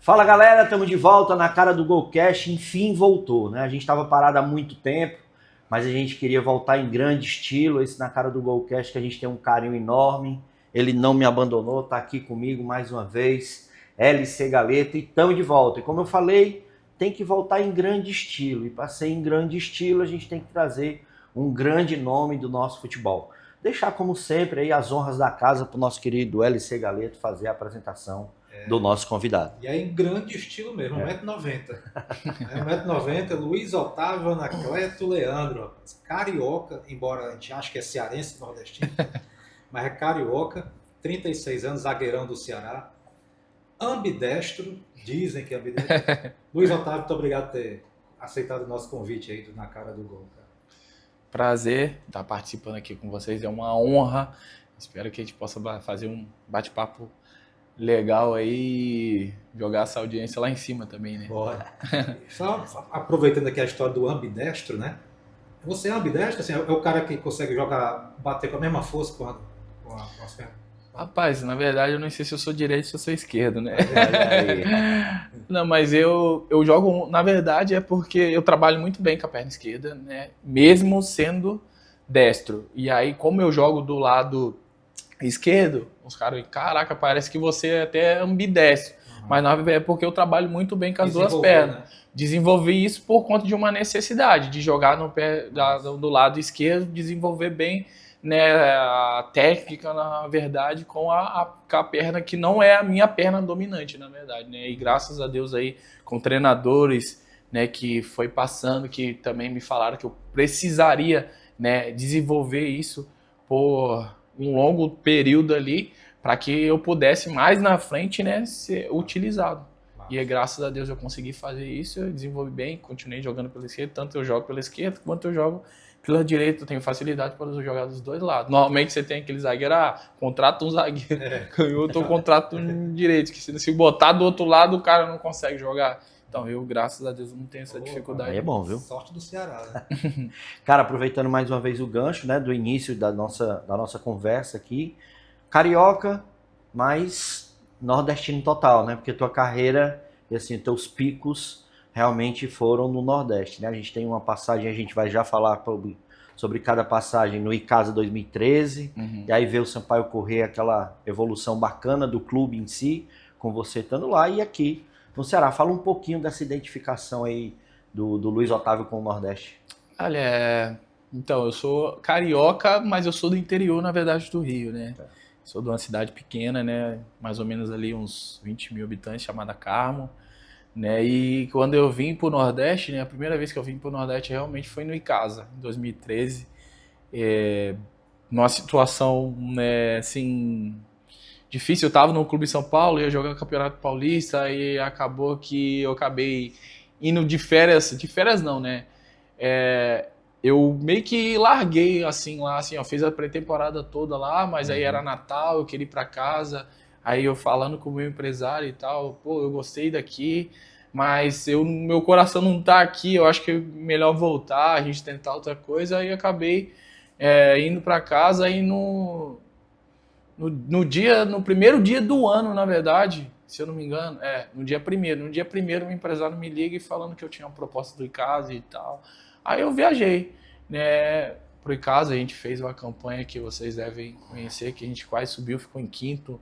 Fala galera, estamos de volta na cara do Golcast, enfim voltou, né? A gente estava parado há muito tempo, mas a gente queria voltar em grande estilo, esse na cara do Golcast que a gente tem um carinho enorme, ele não me abandonou, está aqui comigo mais uma vez, LC Galeta, e estamos de volta. E como eu falei, tem que voltar em grande estilo, e para ser em grande estilo a gente tem que trazer um grande nome do nosso futebol. Deixar como sempre aí as honras da casa para o nosso querido LC Galeta fazer a apresentação do nosso convidado. E aí em grande estilo mesmo, 1,90m. 1,90m, Luiz Otávio Anacleto Leandro, rapaz. Carioca, embora a gente ache que é cearense, nordestino, mas é carioca, 36 anos, zagueirão do Ceará, ambidestro, dizem que é ambidestro. Luiz Otávio, muito obrigado por ter aceitado o nosso convite aí na cara do gol, cara. Prazer estar participando aqui com vocês, é uma honra. Espero que a gente possa fazer um bate-papo legal aí, jogar essa audiência lá em cima também, né? Bora. Só aproveitando aqui a história do ambidestro, né? Você é ambidestro? Assim, é o cara que consegue bater com a mesma força com as pernas? Rapaz, na verdade eu não sei se eu sou direito ou se eu sou esquerdo, né? Não, mas eu jogo, na verdade é porque eu trabalho muito bem com a perna esquerda, né? Mesmo sendo destro. E aí, como eu jogo do lado esquerdo, os caras, caraca, parece que você é até ambidestro. Mas na verdade é porque eu trabalho muito bem com as duas pernas. Né? Desenvolvi isso por conta de uma necessidade, de jogar no pé do lado esquerdo, desenvolver bem, né, a técnica, na verdade, com a perna que não é a minha perna dominante, na verdade. Né? E graças a Deus aí, com treinadores, né, que foi passando, que também me falaram que eu precisaria, né, desenvolver isso por um longo período ali, para que eu pudesse mais na frente, né, ser utilizado. E graças a Deus eu consegui fazer isso, eu desenvolvi bem, continuei jogando pela esquerda, tanto eu jogo pela esquerda quanto eu jogo pela direita. Eu tenho facilidade para jogar dos dois lados. Normalmente você tem aquele zagueiro, contrata um zagueiro, eu contrato um direito, que se botar do outro lado o cara não consegue jogar. Então eu, graças a Deus, não tenho essa dificuldade. Aí é bom, viu? Sorte do Ceará, né? Cara, aproveitando mais uma vez o gancho, né, do início da nossa conversa aqui, carioca, mas nordestino total, né? Porque tua carreira e assim, teus picos realmente foram no Nordeste, né? A gente tem uma passagem, a gente vai já falar sobre cada passagem no Icasa 2013, e aí veio o Sampaio Corrêa, aquela evolução bacana do clube em si, com você estando lá, e aqui no Ceará. Fala um pouquinho dessa identificação aí do Luiz Otávio com o Nordeste. Olha, então, eu sou carioca, mas eu sou do interior, na verdade, do Rio, né? Sou de uma cidade pequena, né? Mais ou menos ali uns 20 mil habitantes, chamada Carmo, né? E quando eu vim pro Nordeste, né? A primeira vez que eu vim pro Nordeste realmente foi no Icasa, em 2013. Numa situação, né, assim, difícil. Eu tava no Clube São Paulo, ia jogar o Campeonato Paulista, e acabou que eu acabei indo de férias não, né? Eu meio que larguei assim lá, assim, ó, fiz a pré-temporada toda lá, mas aí era Natal, eu queria ir para casa, aí eu falando com o meu empresário e tal, pô, eu gostei daqui, mas meu coração não tá aqui, eu acho que é melhor voltar, a gente tentar outra coisa, aí acabei indo para casa e no primeiro dia do ano, na verdade, se eu não me engano, no dia primeiro o empresário me liga e falando que eu tinha uma proposta do Icasa e tal. Aí eu viajei, né, pro Icasa, a gente fez uma campanha que vocês devem conhecer, que a gente quase subiu, ficou em quinto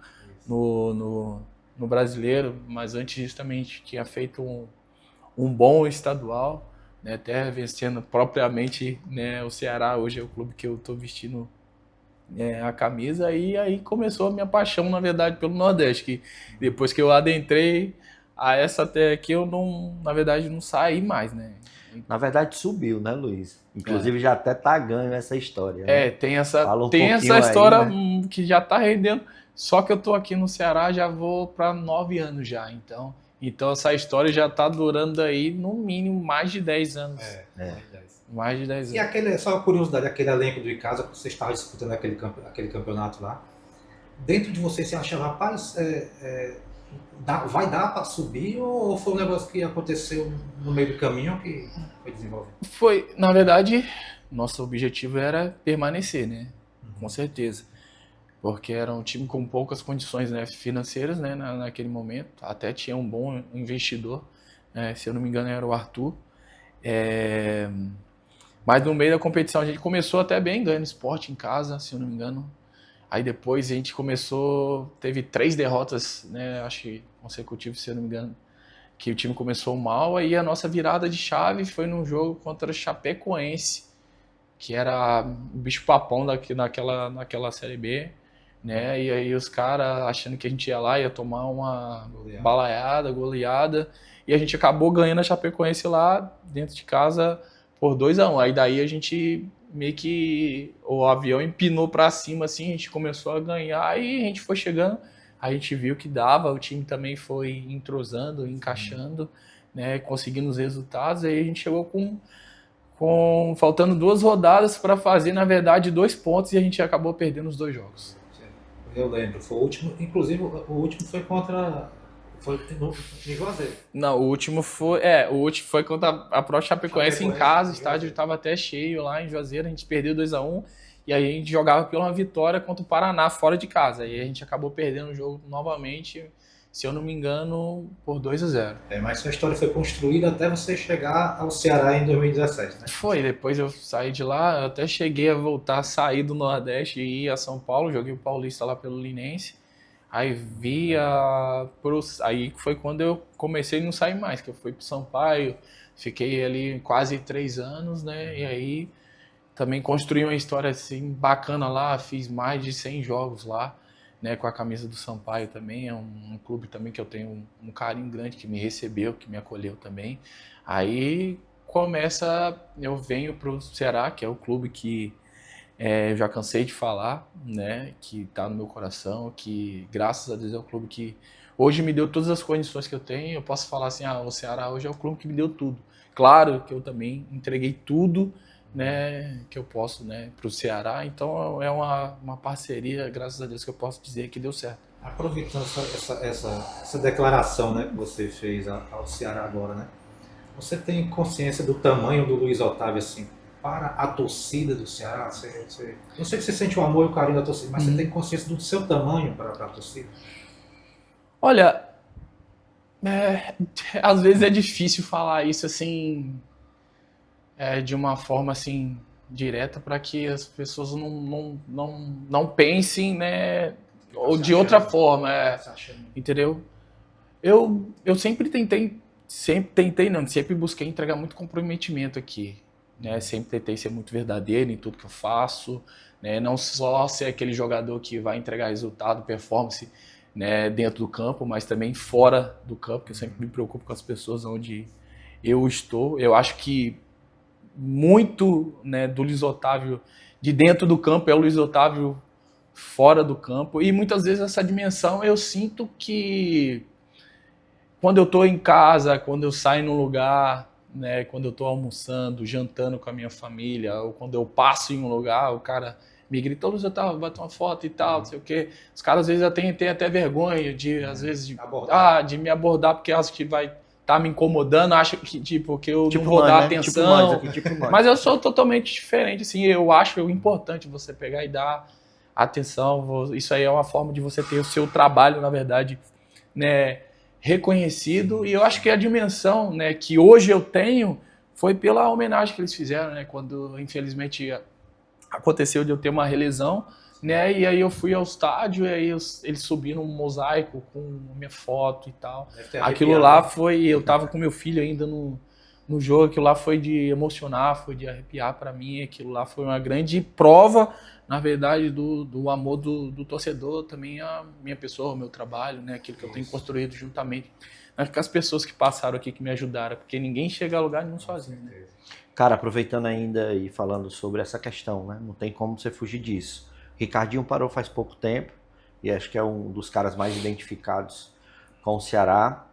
no Brasileiro, mas antes disso também a gente tinha feito um bom estadual, né, até vencendo propriamente, né, o Ceará. Hoje é o clube que eu tô vestindo a camisa, e aí começou a minha paixão, na verdade, pelo Nordeste, que depois que eu adentrei a essa até aqui, eu não, na verdade, não saí mais, né? Na verdade, subiu, né, Luiz? Inclusive, já até tá ganho essa história, né? Tem essa história aí, né, que já tá rendendo, só que eu tô aqui no Ceará, já vou para 9 anos já, então essa história já tá durando aí, no mínimo, mais de 10 anos. Mais de 10 anos. E só uma curiosidade, aquele elenco do Icasa, que você estava disputando aquele campeonato lá, dentro de você achava, rapaz, vai dar para subir, ou foi um negócio que aconteceu no meio do caminho que foi desenvolvido? Foi, na verdade, nosso objetivo era permanecer, né? Com certeza. porque era um time com poucas condições, né, financeiras, né, naquele momento. Até tinha um bom investidor, se eu não me engano era o Arthur. Mas no meio da competição a gente começou até bem, ganhando esporte em casa, se eu não me engano. Aí depois a gente começou, teve 3 derrotas, né, acho que consecutivas, se eu não me engano, que o time começou mal. Aí a nossa virada de chave foi num jogo contra o Chapecoense, que era o bicho-papão naquela Série B, né? E aí os caras achando que a gente ia lá, ia tomar uma goleada, e a gente acabou ganhando a Chapecoense lá dentro de casa por 2-1. Aí daí a gente meio que o avião empinou para cima, assim, a gente começou a ganhar, aí a gente foi chegando, a gente viu que dava, o time também foi entrosando, encaixando, né? Conseguindo os resultados, aí a gente chegou faltando 2 rodadas para fazer, na verdade, 2 pontos, e a gente acabou perdendo os 2 jogos. Eu lembro, foi o último, inclusive o último foi contra. Foi em Juazeiro. Não, o último foi contra a própria Chapecoense em casa, o estádio estava até cheio lá em Juazeiro, a gente perdeu 2-1, e aí a gente jogava pela uma vitória contra o Paraná fora de casa, aí a gente acabou perdendo o jogo novamente, se eu não me engano, por 2-0. Mas sua história foi construída até você chegar ao Ceará em 2017, né? Foi, depois eu saí de lá, eu até cheguei a voltar, sair do Nordeste e ir a São Paulo, joguei o Paulista lá pelo Linense. Aí aí foi quando eu comecei a não sair mais, que eu fui pro Sampaio, fiquei ali quase 3 anos, né? E aí também construí uma história assim bacana lá, fiz mais de 100 jogos lá, né? Com a camisa do Sampaio também, é um clube também que eu tenho um carinho grande, que me recebeu, que me acolheu também. Aí eu venho pro Ceará, que é o clube que eu já cansei de falar, né, que está no meu coração, que graças a Deus é o clube que hoje me deu todas as condições que eu tenho. Eu posso falar assim, o Ceará hoje é o clube que me deu tudo. Claro que eu também entreguei tudo, né, que eu posso, né, para o Ceará. Então é uma parceria, graças a Deus, que eu posso dizer que deu certo. Aproveitando essa declaração, né, que você fez ao Ceará agora, né? Você tem consciência do tamanho do Luiz Otávio, assim, para a torcida do Ceará? Eu sei que você sente o amor e o carinho da torcida, mas você tem consciência do seu tamanho para a torcida? Olha, às vezes é difícil falar isso assim, de uma forma assim direta, para que as pessoas não pensem, né, ou de outra forma, entendeu? Eu sempre busquei entregar muito comprometimento aqui, né? Sempre tentei ser muito verdadeiro em tudo que eu faço, né? Não só ser aquele jogador que vai entregar resultado, performance, né, dentro do campo, mas também fora do campo, que eu sempre me preocupo com as pessoas onde eu estou. Eu acho que muito, né, do Luiz Otávio de dentro do campo é o Luiz Otávio fora do campo, e muitas vezes essa dimensão eu sinto que quando eu estou em casa, quando eu saio num lugar, né, quando eu estou almoçando, jantando com a minha família, ou quando eu passo em um lugar, o cara me grita, Luiz Otávio, bate uma foto e tal, não sei o quê. Os caras às vezes têm até vergonha de me abordar, porque acham que vai estar me incomodando, acham que que eu não vou dar atenção. Mas eu sou totalmente diferente, assim, eu acho importante você pegar e dar atenção. Isso aí é uma forma de você ter o seu trabalho, na verdade, né, reconhecido. E eu acho que a dimensão, né, que hoje eu tenho foi pela homenagem que eles fizeram, né, quando infelizmente aconteceu de eu ter uma relesão, né, e aí eu fui ao estádio e aí eles subiram um mosaico com minha foto e tal. Aquilo lá foi, eu tava com meu filho ainda no jogo, aquilo lá foi de emocionar, foi de arrepiar para mim, aquilo lá foi uma grande prova, na verdade, do amor do torcedor, também a minha pessoa, o meu trabalho, né, aquilo que eu tenho construído juntamente com as pessoas que passaram aqui, que me ajudaram, porque ninguém chega a lugar nenhum sozinho, né? Cara, aproveitando ainda e falando sobre essa questão, né, não tem como você fugir disso. Ricardinho parou faz pouco tempo, e acho que é um dos caras mais identificados com o Ceará.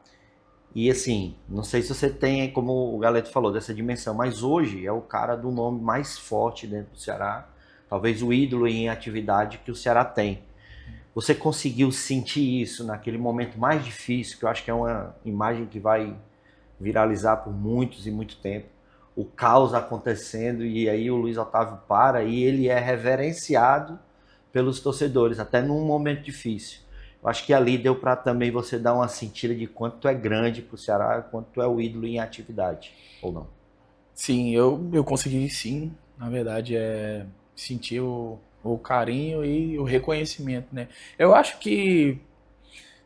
E assim, não sei se você tem, como o Galeto falou, dessa dimensão, mas hoje é o cara do nome mais forte dentro do Ceará, talvez o ídolo em atividade que o Ceará tem. Você conseguiu sentir isso naquele momento mais difícil, que eu acho que é uma imagem que vai viralizar por muitos e muito tempo, o caos acontecendo, e aí o Luiz Otávio para e ele é reverenciado pelos torcedores, até num momento difícil. Eu acho que ali deu para também você dar uma sentida de quanto tu é grande pro Ceará, quanto tu é o ídolo em atividade, ou não? Sim, eu consegui sim, na verdade, sentir o carinho e o reconhecimento, né? Eu acho que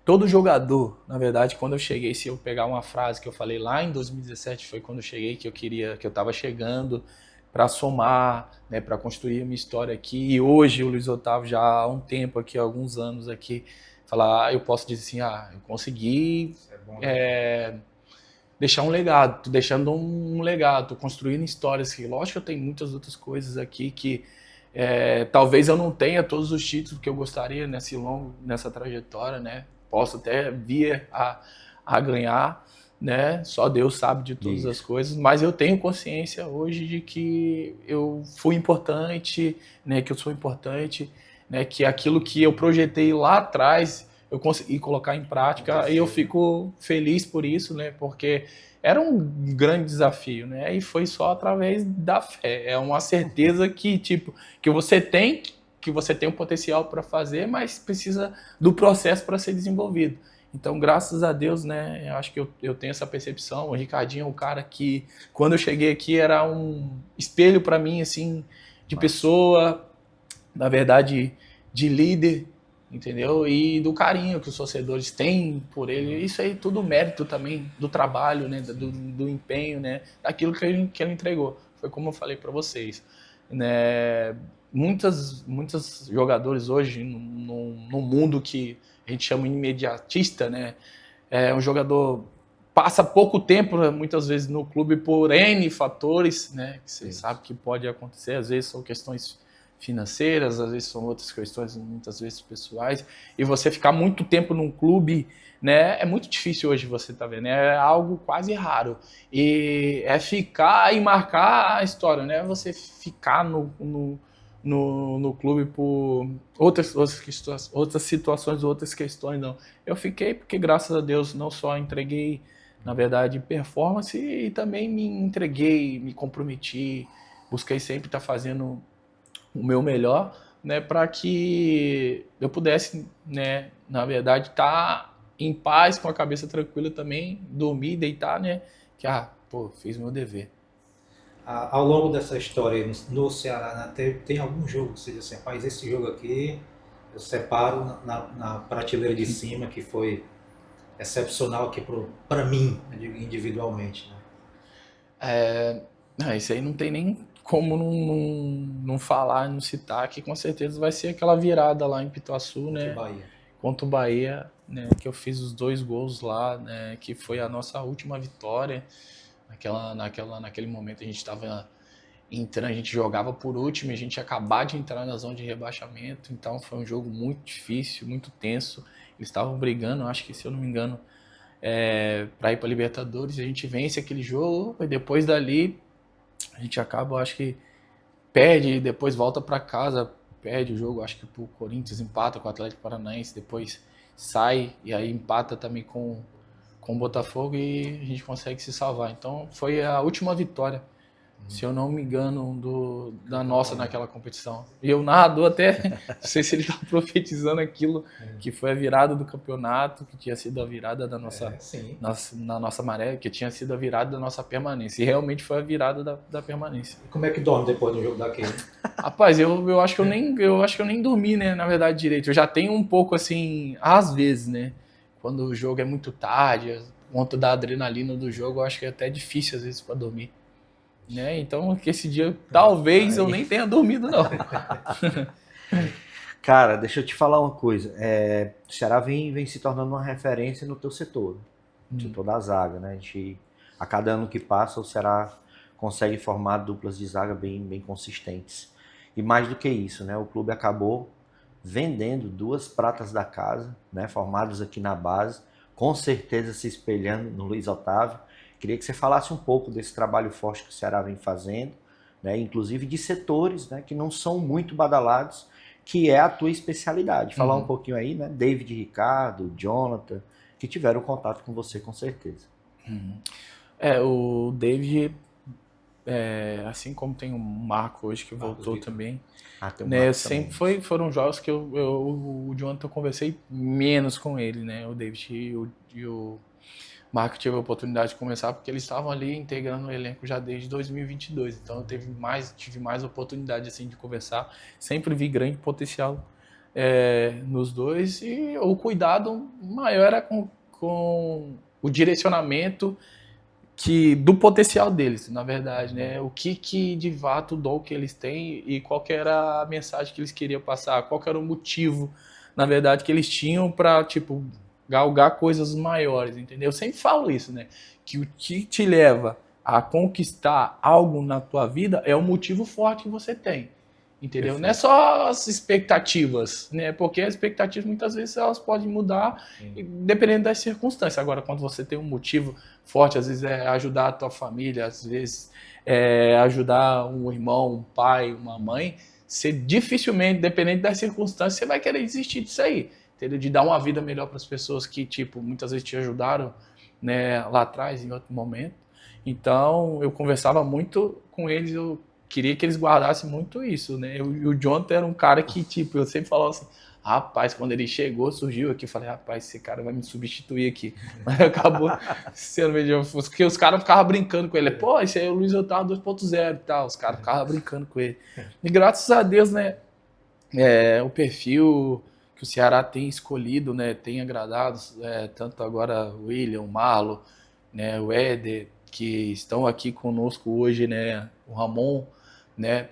todo jogador, na verdade, quando eu cheguei, se eu pegar uma frase que eu falei lá em 2017, foi quando eu cheguei, que eu estava chegando para somar, né, para construir uma história aqui. E hoje o Luiz Otávio já há um tempo aqui, há alguns anos aqui, falar, eu posso dizer assim, eu consegui É bom, né? deixar um legado, tô deixando um legado, tô construindo histórias que, lógico, eu tenho muitas outras coisas aqui que talvez eu não tenha todos os títulos que eu gostaria nessa trajetória, né? Posso até vir a ganhar, né? Só Deus sabe de todas as coisas, mas eu tenho consciência hoje de que eu fui importante, né? Que eu sou importante, né? Que aquilo que eu projetei lá atrás eu consegui colocar em prática e eu fico feliz por isso, né? Porque era um grande desafio, né? E foi só através da fé. É uma certeza que, tipo, que você tem um potencial para fazer, mas precisa do processo para ser desenvolvido. Então, graças a Deus, né? Eu acho que eu tenho essa percepção. O Ricardinho é um cara que, quando eu cheguei aqui, era um espelho para mim, assim, de pessoa, na verdade, de líder, entendeu? E do carinho que os torcedores têm por ele. Isso aí tudo mérito também do trabalho, né? Do empenho, né? Daquilo que ele entregou. Foi como eu falei para vocês, né? Muitos jogadores hoje no mundo que a gente chama imediatista, né? Um jogador passa pouco tempo muitas vezes no clube por N fatores, né? Que você sabe que pode acontecer. Às vezes são questões financeiras, às vezes são outras questões, muitas vezes pessoais, e você ficar muito tempo num clube, né, é muito difícil hoje, você tá vendo, é algo quase raro, e ficar e marcar a história, né, você ficar no clube por outras situações, outras questões, não. Eu fiquei porque, graças a Deus, não só entreguei, na verdade, performance, e também me entreguei, me comprometi, busquei sempre estar fazendo o meu melhor, né, para que eu pudesse, né, na verdade, estar em paz, com a cabeça tranquila também, dormir, deitar, né, que, fiz meu dever. Ao longo dessa história no Ceará, né, tem algum jogo que você diz assim, rapaz, esse jogo aqui eu separo na prateleira de cima, que foi excepcional aqui para mim, eu digo individualmente, né? Isso aí não tem nem como não falar, não citar, que com certeza vai ser aquela virada lá em Pituaçu, né? Bahia. Contra o Bahia, né? Que eu fiz os 2 gols lá, né? Que foi a nossa última vitória. Naquele momento a gente estava entrando, a gente jogava por último, a gente ia acabar de entrar na zona de rebaixamento, então foi um jogo muito difícil, muito tenso. Eles estavam brigando, acho que, se eu não me engano, para ir para Libertadores. A gente vence aquele jogo e depois dali a gente acaba, acho que perde e depois volta para casa, perde o jogo, acho que pro Corinthians, empata com o Atlético Paranaense, depois sai e aí empata também com o Botafogo e a gente consegue se salvar. Então foi a última vitória, se eu não me engano, da nossa naquela competição. E o narrador até, não sei se ele estava profetizando aquilo, que foi a virada do campeonato, que tinha sido a virada da na nossa maré, que tinha sido a virada da nossa permanência. E realmente foi a virada da permanência. E como é que dorme depois do jogo daquele? Rapaz, eu acho que eu nem dormi, né, na verdade, direito. Eu já tenho um pouco assim, às vezes, né, quando o jogo é muito tarde, por conta da adrenalina do jogo, eu acho que é até difícil às vezes para dormir. Né? Então, que esse dia talvez eu nem tenha dormido, não. Cara, deixa eu te falar uma coisa. O Ceará vem se tornando uma referência no teu setor, no setor da zaga, né? A cada ano que passa, o Ceará consegue formar duplas de zaga bem consistentes. E mais do que isso, né? O clube acabou vendendo 2 pratas da casa, né? Formados aqui na base, com certeza se espelhando no Luiz Otávio. Queria que você falasse um pouco desse trabalho forte que o Ceará vem fazendo, né, inclusive de setores, né, que não são muito badalados, que é a tua especialidade. Falar um pouquinho aí, né, David, Ricardo, Jonathan, que tiveram contato com você com certeza. O David, assim como tem o Marco hoje que voltou Vitor. também, Tem um né? Marcos Sempre também. foram jogos que o Jonathan eu conversei menos com ele, né? O David e o Marco tive a oportunidade de conversar porque eles estavam ali integrando o elenco já desde 2022, então eu tive mais oportunidade assim de conversar, sempre vi grande potencial nos dois e o cuidado maior era com o direcionamento do potencial deles, na verdade, né? O que de fato o dom que eles têm e qual que era a mensagem que eles queriam passar, qual que era o motivo, na verdade, que eles tinham para, tipo, galgar coisas maiores, entendeu? Eu sempre falo isso, né? Que o que te leva a conquistar algo na tua vida é o motivo forte que você tem. Entendeu? Perfeito. Não é só as expectativas, né? Porque as expectativas muitas vezes elas podem mudar dependendo das circunstâncias. Agora, quando você tem um motivo forte, às vezes é ajudar a tua família, às vezes é ajudar um irmão, um pai, uma mãe, você dificilmente, dependendo das circunstâncias, você vai querer desistir disso aí, entendeu? De dar uma vida melhor para as pessoas que, tipo, muitas vezes te ajudaram, né, lá atrás, em outro momento. Então, eu conversava muito com eles, eu queria que eles guardassem muito isso, né? O Jonathan era um cara que, tipo, eu sempre falava assim, rapaz, quando ele chegou, surgiu aqui, eu falei, rapaz, esse cara vai me substituir aqui. Mas acabou sendo meio porque os caras ficavam brincando com ele. Pô, esse aí é o Luiz Otávio 2.0 e tal. Os caras ficavam brincando com ele. E graças a Deus, né, o perfil que o Ceará tem escolhido, né, tem agradado, tanto agora o William, o Marlon, né, o Éder, que estão aqui conosco hoje, né, o Ramon, né,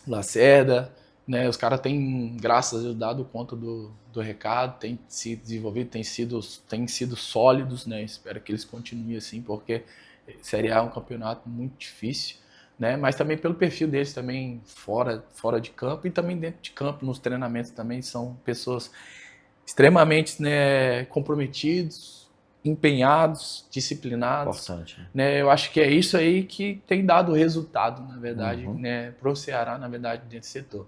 Lacerda, né, os caras têm, graças a Deus, dado conta do recado, têm se desenvolvido, têm sido sólidos, né, espero que eles continuem assim, porque Série A é um campeonato muito difícil, né, mas também pelo perfil deles também fora de campo e também dentro de campo, nos treinamentos também são pessoas extremamente, né, comprometidos, empenhados, disciplinados. Importante. Né? Eu acho que é isso aí que tem dado resultado, na verdade, né, para o Ceará, na verdade, dentro do setor.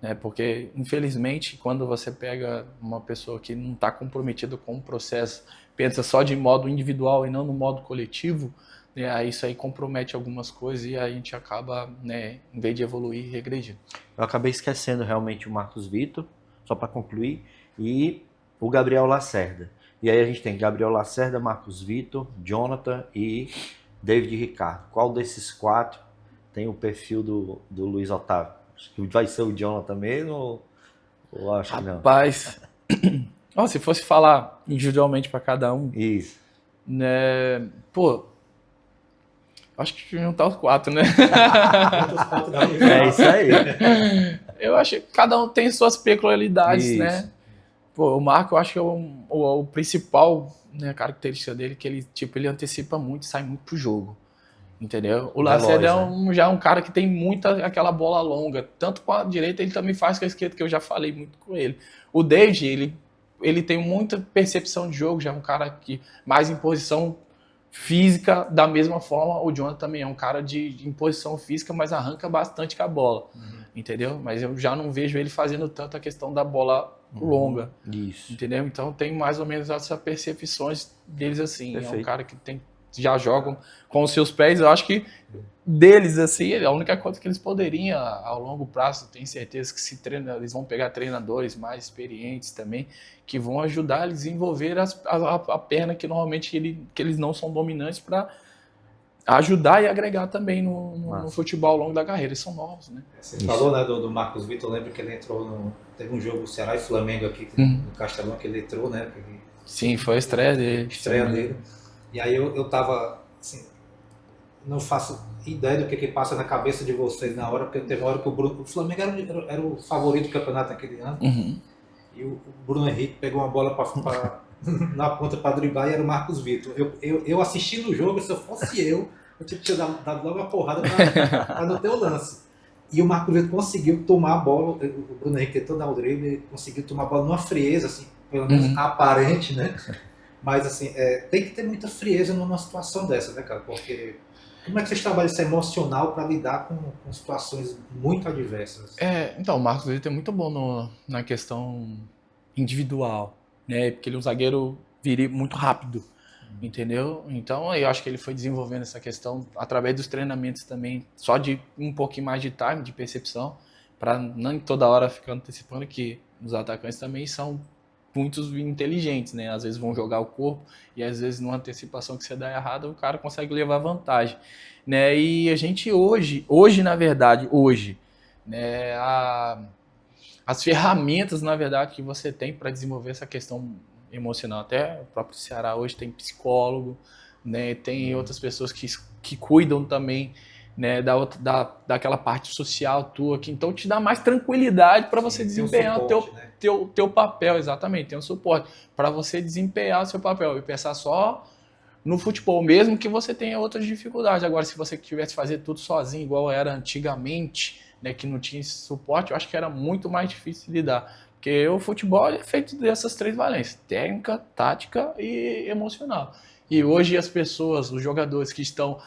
Né? Porque, infelizmente, quando você pega uma pessoa que não está comprometida com o processo, pensa só de modo individual e não no modo coletivo, né, isso aí compromete algumas coisas e a gente acaba, né, em vez de evoluir, regredindo. Eu acabei esquecendo realmente o Marcos Vitor, só para concluir, e o Gabriel Lacerda. E aí a gente tem Gabriel Lacerda, Marcos Vitor, Jonathan e David Ricardo. Qual desses quatro tem o perfil do Luiz Otávio? Acho que vai ser o Jonathan mesmo ou acho que não? Rapaz, se fosse falar individualmente para cada um, Isso. né, pô, acho que juntar os quatro, né? É isso aí. Eu acho que cada um tem suas peculiaridades, Isso. né? Pô, o Marco, eu acho que é o principal, né, característica dele, que ele antecipa muito, sai muito pro jogo, entendeu? O Lacerda já é um cara que tem muita aquela bola longa, tanto com a direita, ele também faz com a esquerda, que eu já falei muito com ele. O David, ele tem muita percepção de jogo, já é um cara que mais em posição física, da mesma forma, o Jonathan também é um cara de imposição física, mas arranca bastante com a bola, entendeu? Mas eu já não vejo ele fazendo tanto a questão da bola longa, Isso. entendeu? Então tem mais ou menos essas percepções deles assim. Perfeito. É um cara que já jogam com os seus pés. Eu acho que deles assim, a única coisa que eles poderiam ao longo prazo, tenho certeza que eles vão pegar treinadores mais experientes também, que vão ajudar a desenvolver a perna que normalmente eles não são dominantes, para ajudar e agregar também no futebol ao longo da carreira. Eles são novos, né? Você falou, né, do Marcos Vitor, eu lembro que ele entrou teve um jogo Ceará e Flamengo aqui no Castelão, que ele entrou, né? Sim, foi a estreia dele. E aí eu tava, assim, não faço ideia do que passa na cabeça de vocês na hora, porque teve uma hora que o Flamengo era o favorito do campeonato naquele ano, e o Bruno Henrique pegou uma bola na ponta para driblar e era o Marcos Vitor. Eu assistindo o jogo, se eu fosse eu tinha dado logo uma porrada para não ter o lance. E o Marcos Vitor conseguiu tomar a bola, o Bruno Henrique tentou dar o drible, ele conseguiu tomar a bola numa frieza, assim, pelo menos aparente, né? Mas, assim, tem que ter muita frieza numa situação dessa, né, cara? Porque como é que vocês trabalham esse emocional para lidar com situações muito adversas? Então, o Marcos Vitor é muito bom na questão individual, né? Porque ele é um zagueiro muito rápido, entendeu? Então eu acho que ele foi desenvolvendo essa questão através dos treinamentos também, só de um pouquinho mais de time, de percepção, para não toda hora ficar antecipando que os atacantes também são muitos inteligentes, né? Às vezes vão jogar o corpo e às vezes numa antecipação que você dá errada, o cara consegue levar vantagem, né? E a gente hoje na verdade, né, as ferramentas, na verdade, que você tem para desenvolver essa questão emocional, até o próprio Ceará hoje tem psicólogo, né? Tem outras pessoas que cuidam também, né, daquela parte social tua, que então te dá mais tranquilidade para você desempenhar teu papel, exatamente, tem um suporte para você desempenhar o seu papel e pensar só no futebol, mesmo que você tenha outras dificuldades. Agora, se você tivesse que fazer tudo sozinho, igual era antigamente, né, que não tinha esse suporte, eu acho que era muito mais difícil de lidar. Porque o futebol é feito dessas três valências, técnica, tática e emocional. E hoje as pessoas, os jogadores que estão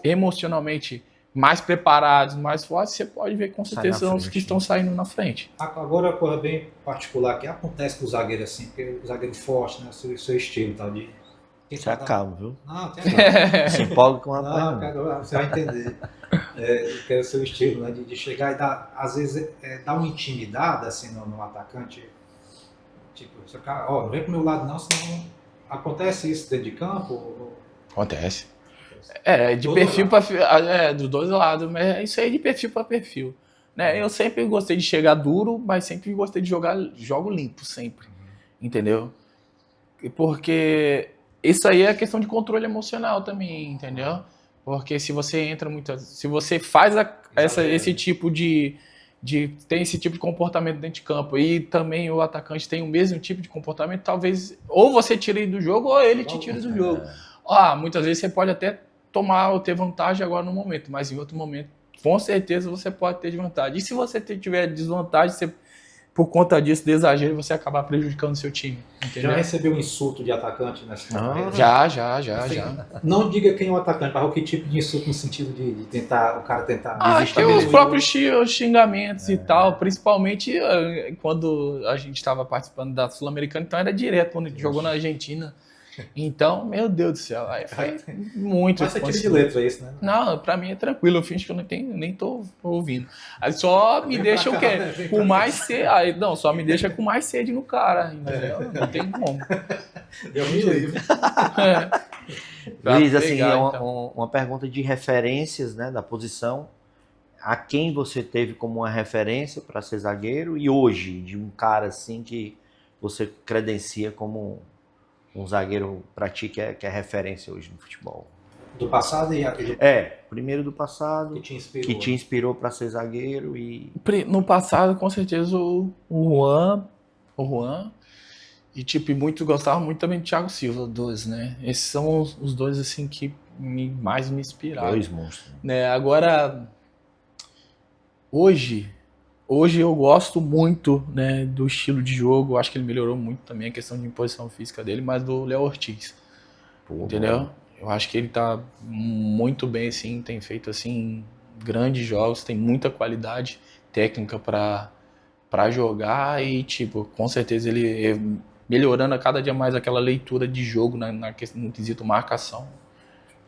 emocionalmente mais preparados, mais fortes, você pode ver com certeza são os que estão saindo na frente. Agora, uma coisa bem particular que acontece com o zagueiro assim, porque o zagueiro forte, né, seu estilo, tal, de... Você acaba, viu? Não, tem se empolga com a não, você vai entender. Que é o seu estilo, né, de chegar e dar, às vezes, dar uma intimidade assim, no atacante. Tipo, você, não vem pro meu lado não, senão acontece isso dentro de campo? Acontece. De todo perfil para dos dois lados, mas isso aí é de perfil para perfil. Né? Eu sempre gostei de chegar duro, mas sempre gostei de jogo limpo, sempre. Entendeu? Porque isso aí é questão de controle emocional também, entendeu? Porque se você entra se você faz esse tipo tem esse tipo de comportamento dentro de campo e também o atacante tem o mesmo tipo de comportamento, talvez ou você tire ele do jogo ou ele te tire do jogo. Muitas vezes você pode até tomar ou ter vantagem agora no momento, mas em outro momento, com certeza você pode ter desvantagem. E se você tiver desvantagem, você, por conta disso, de exagero, você acabar prejudicando o seu time. Entendeu? Já recebeu um insulto de atacante nessa carreira? Já. Não diga quem é o atacante, mas que tipo de insulto no sentido de tentar, o cara tentar desistir. Os próprios xingamentos e tal, principalmente quando a gente estava participando da Sul-Americana, então era direto, quando a gente jogou na Argentina. Então, meu Deus do céu, aí foi muito. Mas você tira de letra isso, né? Não, pra mim é tranquilo, eu finjo que eu nem tô ouvindo. Aí só me deixa o quê? Com mais sede. Não, só me deixa com mais sede no cara, entendeu? Não tem como. Eu me livre. Luiz, assim, uma pergunta de referências, né, da posição. A quem você teve como uma referência para ser zagueiro e hoje, de um cara assim que você credencia como um zagueiro para ti que é referência hoje no futebol? Do passado e aquele... primeiro do passado, que te inspirou para ser zagueiro e... No passado, com certeza, o Juan e, tipo, muito gostava muito também de Thiago Silva, dois, né? Esses são os dois, assim, que mais me inspiraram. Dois monstros. Né? Agora, hoje eu gosto muito, né, do estilo de jogo. Acho que ele melhorou muito também a questão de imposição física dele, mas do Léo Ortiz. Entendeu? Eu acho que ele tá muito bem, assim, tem feito assim grandes jogos, tem muita qualidade técnica para jogar e, tipo, com certeza ele melhorando a cada dia mais aquela leitura de jogo no quesito marcação.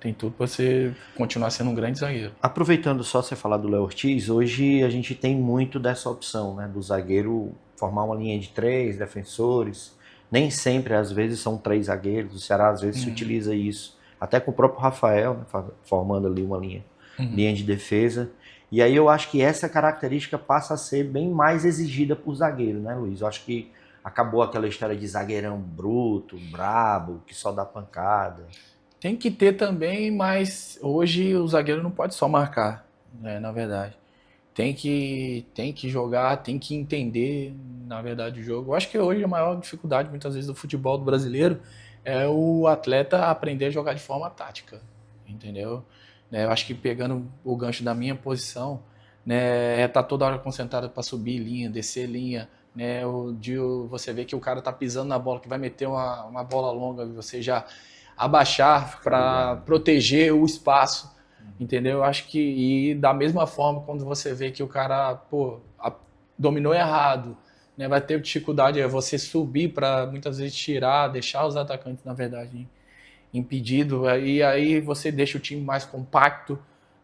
Tem tudo para você continuar sendo um grande zagueiro. Aproveitando só você falar do Léo Ortiz, hoje a gente tem muito dessa opção, né, do zagueiro formar uma linha de 3 defensores. Nem sempre, às vezes, são 3 zagueiros. O Ceará, às vezes, se utiliza isso. Até com o próprio Rafael, né, formando ali uma linha de defesa. E aí eu acho que essa característica passa a ser bem mais exigida por zagueiro, né, Luiz? Eu acho que acabou aquela história de zagueirão bruto, brabo, que só dá pancada. Tem que ter também, mas hoje o zagueiro não pode só marcar, né, na verdade. Tem que jogar, tem que entender, na verdade, o jogo. Eu acho que hoje a maior dificuldade, muitas vezes, do futebol do brasileiro é o atleta aprender a jogar de forma tática, entendeu? Eu acho que pegando o gancho da minha posição, né, tá toda hora concentrado para subir linha, descer linha, né, você vê que o cara tá pisando na bola, que vai meter uma bola longa, você já abaixar para proteger o espaço, entendeu? Eu acho que, e da mesma forma, quando você vê que o cara, dominou errado, né, vai ter dificuldade, você subir para muitas vezes tirar, deixar os atacantes, na verdade, impedido, e aí você deixa o time mais compacto,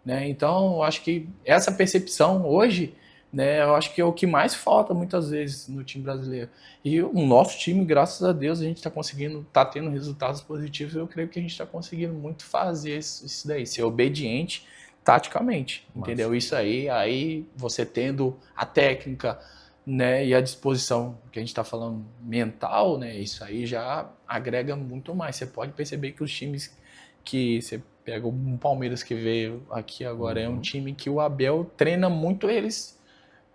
né? Então, eu acho que essa percepção hoje, né, eu acho que é o que mais falta muitas vezes no time brasileiro. E o nosso time, graças a Deus, a gente está conseguindo, está tendo resultados positivos. Eu creio que a gente está conseguindo muito fazer isso daí, ser obediente taticamente, entendeu? Isso aí você tendo a técnica, né, e a disposição que a gente está falando mental, né, isso aí já agrega muito mais. Você pode perceber que os times que você pega o Palmeiras que veio aqui agora, é um time que o Abel treina muito eles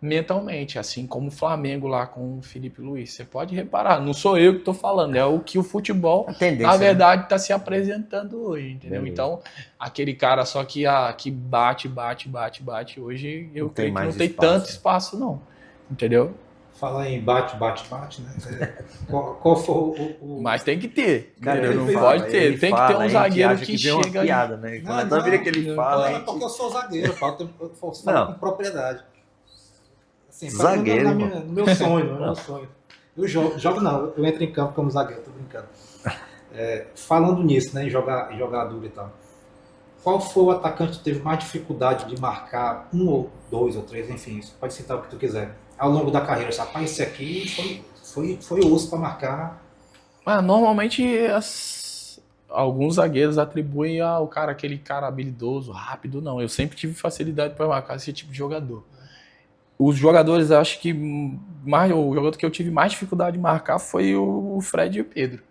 mentalmente, assim como o Flamengo lá com o Felipe Luiz. Você pode reparar, não sou eu que estou falando, é o que o futebol, na verdade, está se apresentando hoje, entendeu? Beleza. Então, aquele cara só que bate, hoje, eu creio que não tem tanto espaço, não. Entendeu? Falar em bate, né? Qual foi o... Mas tem que ter. Cara, não pode ter. Tem que ter um zagueiro que chega uma piada, né? Não, Vira que ele fala. É porque eu sou zagueiro, eu falo com propriedade. Assim, zagueiro, no meu sonho, Eu jogo não, eu entro em campo como zagueiro, tô brincando. Falando nisso, né, em jogar duro e tal. Qual foi o atacante que teve mais dificuldade de marcar 1 ou 2 ou 3, enfim, isso pode citar o que tu quiser, ao longo da carreira? Rapaz, esse aqui foi osso para marcar. Normalmente alguns zagueiros atribuem ao cara, aquele cara habilidoso, rápido, não. Eu sempre tive facilidade para marcar esse tipo de jogador. Os jogadores, acho que o jogador que eu tive mais dificuldade de marcar foi o Fred e o Pedro.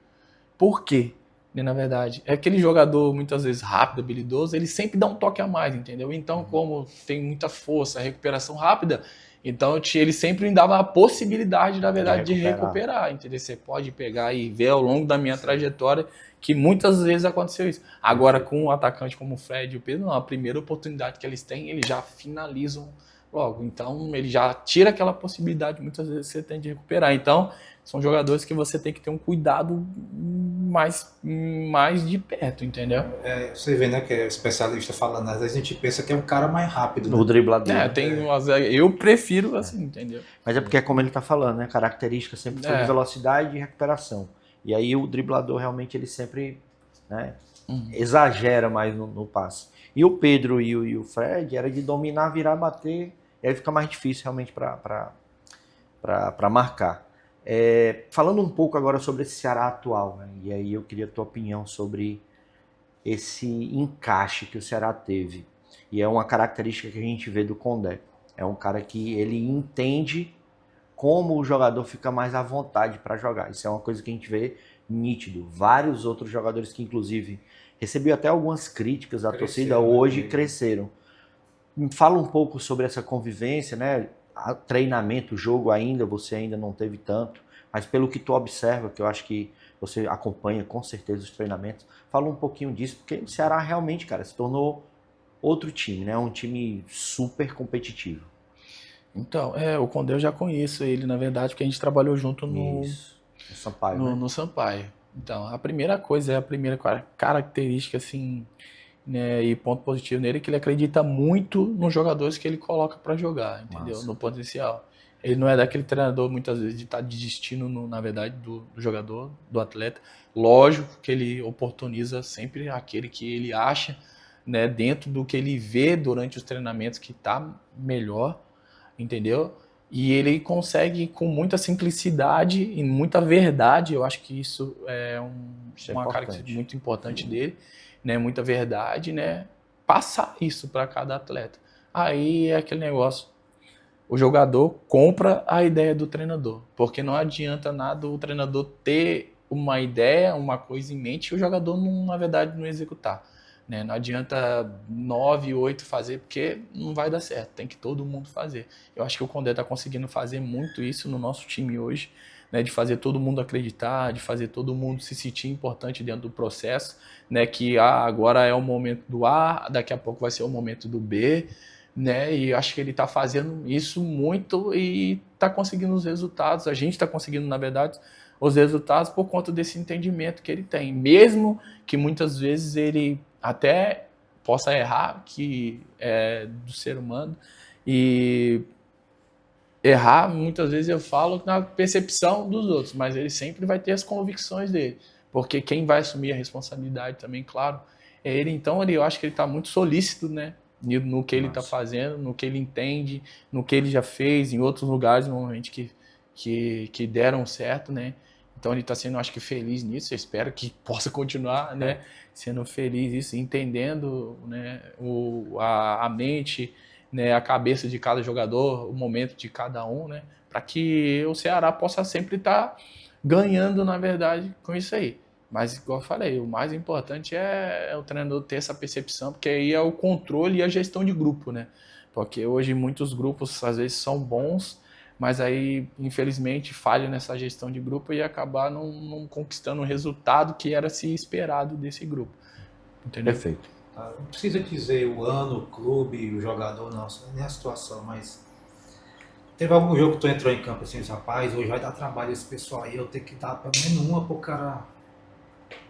Por quê? Na verdade, é aquele jogador muitas vezes rápido, habilidoso, ele sempre dá um toque a mais, entendeu? Então, como tem muita força, recuperação rápida, então ele sempre me dava a possibilidade, na verdade, de recuperar, entendeu? Você pode pegar e ver ao longo da minha trajetória que muitas vezes aconteceu isso. Agora, com um atacante como o Fred e o Pedro, não, a primeira oportunidade que eles têm, eles já finalizam logo. Então, ele já tira aquela possibilidade, muitas vezes você tem de recuperar. Então, são jogadores que você tem que ter um cuidado mais de perto, entendeu? Você vê, né, que é especialista falando, às vezes a gente pensa que é um cara mais rápido, né? O driblador. Eu prefiro assim, entendeu? Mas é porque é como ele tá falando, né? A característica sempre foi de velocidade e recuperação. E aí o driblador realmente ele sempre, né, exagera mais no passe. E o Pedro e o Fred era de dominar, virar, bater, e aí fica mais difícil realmente para marcar. Falando um pouco agora sobre esse Ceará atual, né? E aí eu queria a tua opinião sobre esse encaixe que o Ceará teve. E é uma característica que a gente vê do Condé. É um cara que ele entende como o jogador fica mais à vontade para jogar. Isso é uma coisa que a gente vê nítido. Vários outros jogadores que, inclusive, recebiam até algumas críticas da torcida, hoje cresceram. Fala um pouco sobre essa convivência, né? Treinamento, jogo ainda, você ainda não teve tanto, mas pelo que tu observa, que eu acho que você acompanha com certeza os treinamentos, fala um pouquinho disso, porque o Ceará realmente, cara, se tornou outro time, né? Um time super competitivo. Então, o Condé eu já conheço ele, na verdade, porque a gente trabalhou junto no Sampaio, no, né? no Sampaio. Então, a primeira coisa, a primeira característica, assim, né, e ponto positivo nele, é que ele acredita muito nos jogadores que ele coloca para jogar, entendeu? Massa. No potencial. Ele não é daquele treinador, muitas vezes, de estar desistindo, na verdade, do jogador, do atleta. Lógico que ele oportuniza sempre aquele que ele acha, né, dentro do que ele vê durante os treinamentos que está melhor, entendeu? E ele consegue, com muita simplicidade e muita verdade, eu acho que isso é uma característica muito importante dele, né? Muita verdade, né? Passar isso para cada atleta. Aí é aquele negócio, o jogador compra a ideia do treinador, porque não adianta nada o treinador ter uma ideia, uma coisa em mente e o jogador, na verdade, não executar. Né? Não adianta 9, 8 fazer, porque não vai dar certo, tem que todo mundo fazer. Eu acho que o Condé está conseguindo fazer muito isso no nosso time hoje, né? De fazer todo mundo acreditar, de fazer todo mundo se sentir importante dentro do processo, né? Que agora é o momento do A, daqui a pouco vai ser o momento do B, né? E acho que ele está fazendo isso muito e está conseguindo os resultados. A gente está conseguindo, na verdade, os resultados por conta desse entendimento que ele tem, mesmo que muitas vezes ele até possa errar, que é do ser humano, e errar, muitas vezes eu falo na percepção dos outros, mas ele sempre vai ter as convicções dele. porque quem vai assumir a responsabilidade também, claro, é ele. Então, eu acho que ele está muito solícito, né? No que ele está fazendo, no que ele entende, no que ele já fez em outros lugares, normalmente, que deram certo, né? Então, ele está sendo, acho que, feliz nisso. Eu espero que possa continuar, né? Sendo feliz nisso, entendendo, né? A mente, né? A cabeça de cada jogador, o momento de cada um, né? Para que o Ceará possa sempre estar ganhando, na verdade, com isso aí. Mas, igual eu falei, o mais importante é o treinador ter essa percepção, porque aí é o controle e a gestão de grupo, né? Porque hoje muitos grupos, às vezes, são bons, mas aí, infelizmente, falham nessa gestão de grupo e acabar não conquistando o resultado que era se esperado desse grupo. Entendeu? Perfeito. Não precisa dizer o ano, o clube, o jogador, não, nem a situação, mas teve algum jogo que tu entrou em campo assim, rapaz, hoje vai dar trabalho esse pessoal aí, eu tenho que dar pelo menos uma pro cara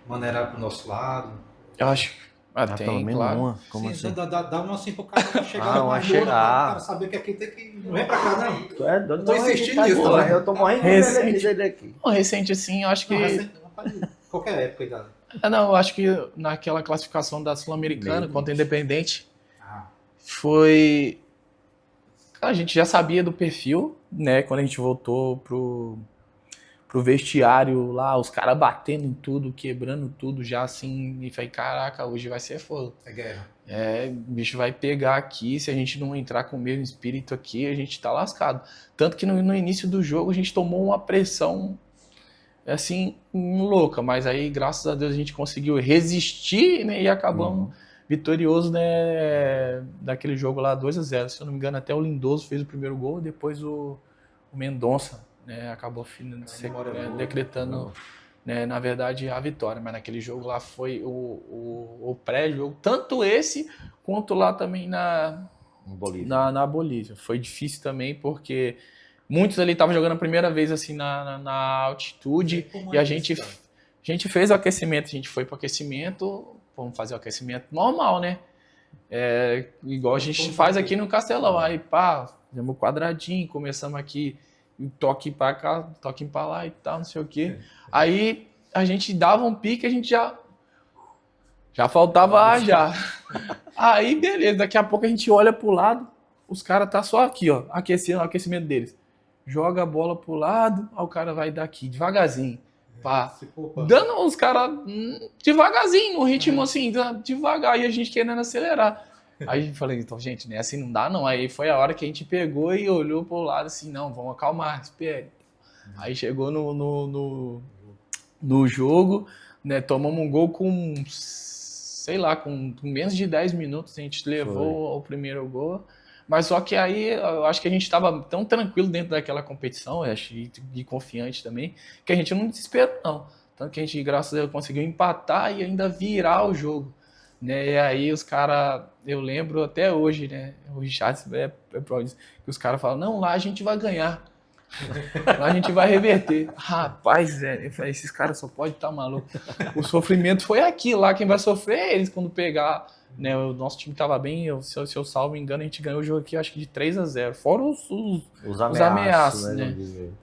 maneirar pro nosso lado. Eu acho. Tem, pelo menos claro. uma. Como Sim, assim? dá uma assim pro cara chegar uma mais chegar. o cara saber que aqui tem que. Não vem pra cá, não. Tu é doido? Tô insistindo nisso, tá, né? eu tô morrendo de Recente. medo dele aqui. Recente, assim, eu acho que. Não, recente, qualquer época, idade. Não, eu acho que naquela classificação da Sul-Americana contra o Independente, Ah, foi. A gente já sabia do perfil, né? Quando a gente voltou pro vestiário lá, os caras batendo em tudo, quebrando tudo já assim. E falei, caraca, hoje vai ser fogo. é guerra. O bicho vai pegar aqui. Se a gente não entrar com o mesmo espírito aqui, a gente tá lascado. Tanto que no início do jogo a gente tomou uma pressão assim, louca, mas aí, graças a Deus, a gente conseguiu resistir, né, e acabamos vitorioso, né, daquele jogo lá 2-0. Se eu não me engano, até o Lindoso fez o primeiro gol, depois o Mendonça, né, acabou decretando, né, na verdade, a vitória. Mas naquele jogo lá foi o pré-jogo, tanto esse quanto lá também na Bolívia. Foi difícil também, porque muitos ali estavam jogando a primeira vez assim na altitude e a gente fez o aquecimento, a gente foi para o aquecimento, vamos fazer o aquecimento normal, né? Igual a gente faz aqui no Castelão, aí pá, fizemos quadradinho, começamos aqui, toque para cá, toque para lá e tal, não sei o quê. Aí a gente dava um pique, a gente já faltava ar já. Aí beleza, daqui a pouco a gente olha pro lado, os caras tá só aqui, ó, aquecendo o aquecimento deles. Joga a bola pro lado, aí o cara vai daqui, devagarzinho. Pá. Dando os caras devagarzinho, no ritmo assim, devagar, e a gente querendo acelerar. Aí eu falei, então, gente, né, assim não dá não. Aí foi a hora que a gente pegou e olhou pro lado assim, não, vamos acalmar, espere. Aí chegou no jogo, né, tomamos um gol com, sei lá, com menos de 10 minutos, a gente levou o primeiro gol. Mas só que aí eu acho que a gente estava tão tranquilo dentro daquela competição, eu acho, e confiante também, que a gente não desesperou, não. Tanto que a gente, graças a Deus, conseguiu empatar e ainda virar o jogo. Né? E aí os caras, eu lembro até hoje, né? O Richard prova disso, que os caras falam, não, lá a gente vai ganhar. Lá a gente vai reverter. Rapaz, eu falei, esses caras só podem estar malucos. O sofrimento foi aqui, lá quem vai sofrer é eles quando pegar. Né, o nosso time estava bem, se eu salvo engano, a gente ganhou o jogo aqui, acho que de 3-0. Fora os ameaços, né?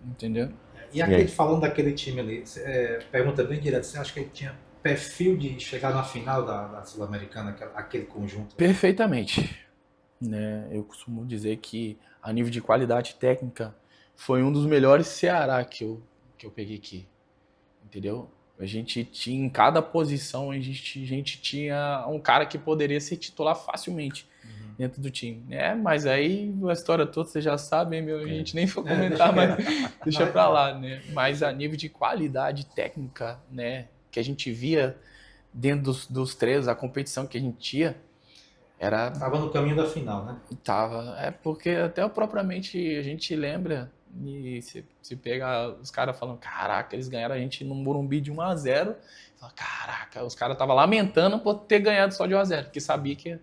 Entendeu? E aquele, falando daquele time ali, pergunta bem direta, você acha que ele tinha perfil de chegar na final da Sul-Americana, aquele conjunto? Perfeitamente. Né, eu costumo dizer que a nível de qualidade técnica foi um dos melhores Ceará que eu peguei aqui. Entendeu? A gente tinha, em cada posição, a gente tinha um cara que poderia ser titular facilmente dentro do time. Mas aí a história toda você já sabe, hein, a gente nem foi comentar, mas deixa pra lá, né? Mas a nível de qualidade técnica, né, que a gente via dentro dos treinos, a competição que a gente tinha, Tava no caminho da final, né? Tava. Porque até propriamente a gente lembra. E se pega os caras falando, caraca, eles ganharam a gente no Morumbi de 1-0. Caraca, os caras estavam lamentando por ter ganhado só de 1-0, porque sabia que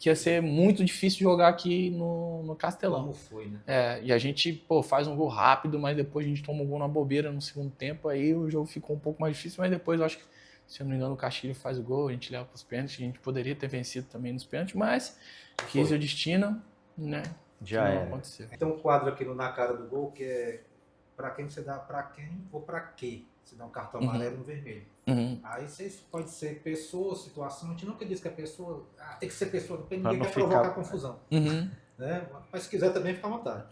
ia ser muito difícil jogar aqui no Castelão. Como foi, né? E a gente, faz um gol rápido, mas depois a gente toma um gol na bobeira no segundo tempo, aí o jogo ficou um pouco mais difícil, mas depois eu acho que, se eu não me engano, o Castilho faz o gol, a gente leva para os pênaltis, a gente poderia ter vencido também nos pênaltis, mas quis o destino, né? Já não era. aconteceu. Tem um quadro aqui na cara do gol que é pra quem você dá, pra quem ou pra quê? Você dá um cartão amarelo e um vermelho. Aí você pode ser pessoa, situação. A gente nunca diz que é pessoa. Tem que ser pessoa, porque ninguém quer provocar confusão. Né? Mas se quiser também, fica à vontade.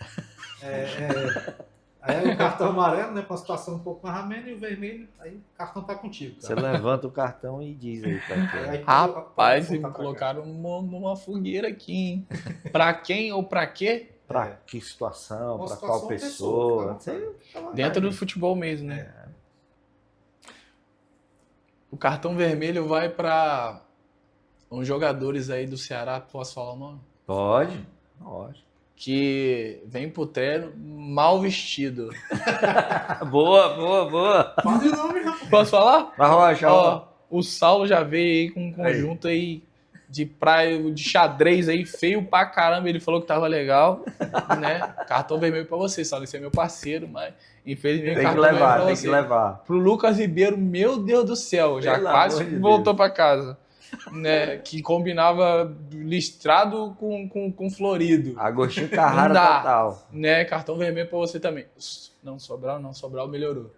Aí o cartão amarelo, né, para uma situação um pouco mais amena, e o vermelho, aí o cartão tá contigo. Cara. Você levanta o cartão e diz aí pra quem. Rapaz, vocês me colocaram numa fogueira aqui, hein? Pra quem ou pra quê? Pra que situação, pra qual pessoa. Dentro do futebol mesmo, né? O cartão vermelho vai pra uns jogadores aí do Ceará, posso falar o nome? Pode. Que vem pro treino mal vestido. Boa. Fala o nome, rapaz. Posso falar? Ó, o Saulo já veio aí com um conjunto aí de praia, de xadrez aí, feio pra caramba. Ele falou que tava legal, né? Cartão vermelho pra você, Saulo. Esse é meu parceiro, mas infelizmente tem cartão vermelho pra que você. levar. Pro Lucas Ribeiro, meu Deus do céu, já quase voltou pra casa. Né, que combinava listrado com florido. Agostinho Carrara total. Né, cartão vermelho pra você também. Não, Sobral melhorou.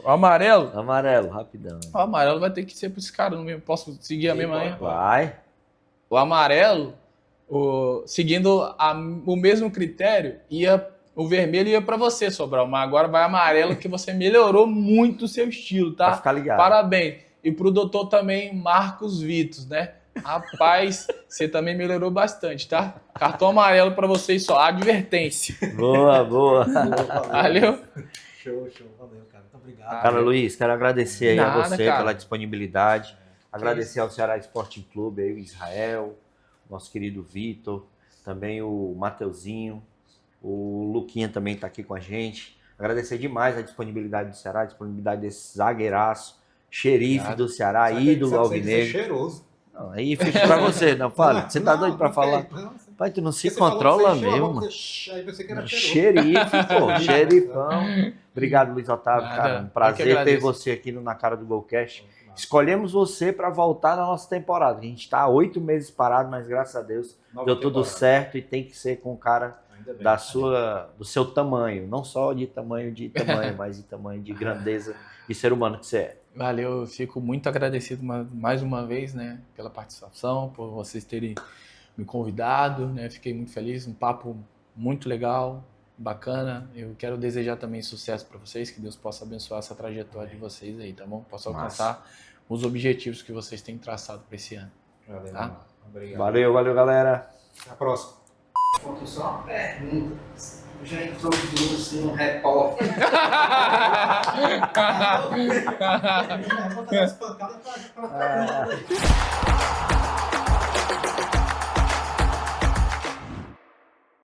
O amarelo? Amarelo, rapidão. O amarelo vai ter que ser pra esse cara, não posso seguir a mesma linha? Vai. O amarelo, seguindo o mesmo critério, o vermelho ia pra você, Sobral, mas agora vai amarelo, que você melhorou muito o seu estilo, tá? Pra ficar ligado. Parabéns. E pro doutor também, Marcos Vitos, né? Rapaz, você também melhorou bastante, tá? Cartão amarelo pra vocês só, advertência. Boa. Valeu. Show, valeu, cara. Muito obrigado. Cara, Luiz, quero agradecer aí a você pela disponibilidade. Agradecer ao Ceará Sporting Clube, aí o Israel, nosso querido Vitor, também o Mateuzinho. O Luquinha também está aqui com a gente. Agradecer demais a disponibilidade do Ceará, a disponibilidade desse zagueiraço, xerife do Ceará, ídolo alvinegro. Cheiroso. Não, aí fica pra você, não fala. Você tá doido pra falar? Pai, tu não se controla mesmo, mano. Xerife, pô, xerifão. Obrigado, Luiz Otávio, cara. Um prazer ter você aqui no Na Cara do Golcast. Escolhemos você para voltar na nossa temporada. A gente está há 8 meses parado, mas graças a Deus deu tudo certo e tem que ser com o cara do seu tamanho. Não só de tamanho, mas de tamanho de grandeza e ser humano que você é. Valeu, eu fico muito agradecido mais uma vez, né, pela participação, por vocês terem me convidado, né, fiquei muito feliz, um papo muito legal, bacana. Eu quero desejar também sucesso para vocês, que Deus possa abençoar essa trajetória de vocês aí, tá bom? Possa alcançar os objetivos que vocês têm traçado para esse ano. Valeu, tá? Obrigado. Valeu, galera. Até a próxima. Faltou só uma pergunta. Já introduziu assim um repórter. Vou dar uma espancada pra